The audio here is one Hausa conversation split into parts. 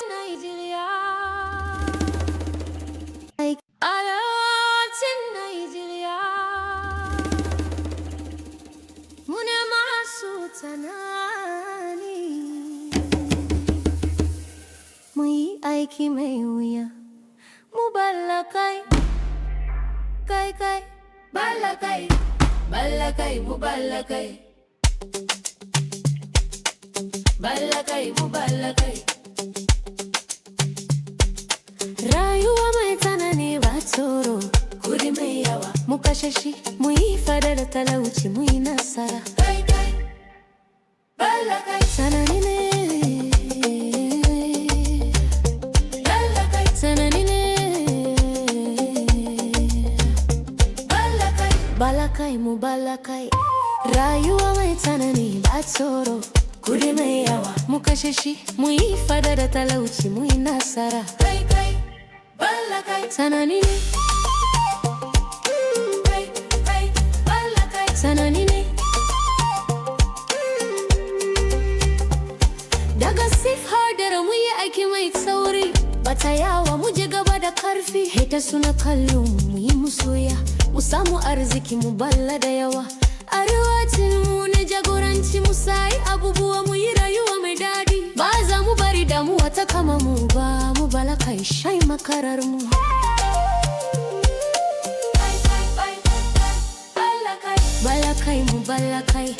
Nigeria, arewacin Nigeria, mune masu tunani, muyi aiki mai wuya, mu balla kai, balla kai, mu balla kai, mu balla kai. Rayuwa mai tsanani ba tsoro, kudi mai yawa mu kashe shi, mu yi fada da talauci, mu yi nasara. Balla kai, tsanani ne, balla kai, tsanani ne, balla kai, mu balla kai. Rayuwa mai tsanani ba tsoro, kudi mai yawa mu kashe shi, mu yi fada da talauci, mu yi nasara. Balla kai, tsanani ne, balla kai, tsanani ne. Daga sif har dare mu yi aiki mai tsauri, bata yawa mu je gaba da karfi. Heta suna kallo mu yi musoya, mu samu arziki mu balla da yawa. Arewacin mu ne jagoranci, mu sai abubuwa mu yi rayuwa mai dadi. Ba za mu bari damuwa ta kama mu ba, mu balla kai shai makarar mu. Balla kai, mu balla kai.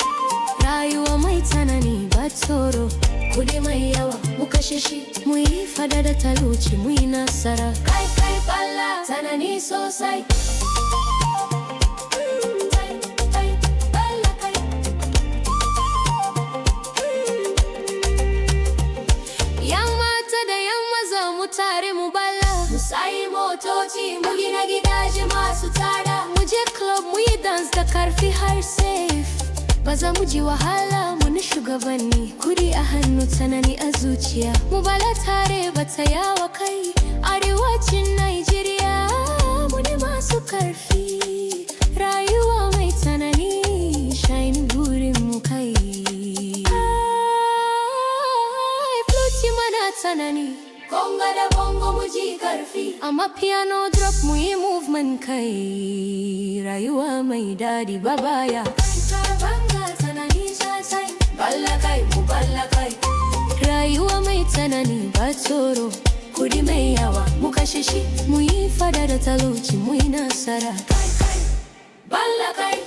Rayuwa mai tsanani ba tsoro, kudi mai yawa mu kashe shi, mu yi fada da talauci, mu yi nasara. Balla tsanani sosai. Tare mu balla, mu sayi motoci, mu gina gidaje masu tsada, mu je club mu yi dance da karfi har safe. Ba za mu ji wahala, mu ni shugabanni, kudi a hannu tsanani a zuciya. Mu balla tare bata yawa kai, arewacin Nigeria mu ne masu karfi. Rayuwa mai tsanani shine burin mu kai. Flute mana tsanani, konga da bongo mu ji karfi, amma piano drop mu yi movement kai. Rayuwa mai dadi ba baya. Banga tsanani sosai, balla kai, mu balla kai. Rayuwa mai tsanani ba tsoro, kudi mai yawa mu kashe shi, mu yi fada da talauci, mu yi nasara. Balla kai.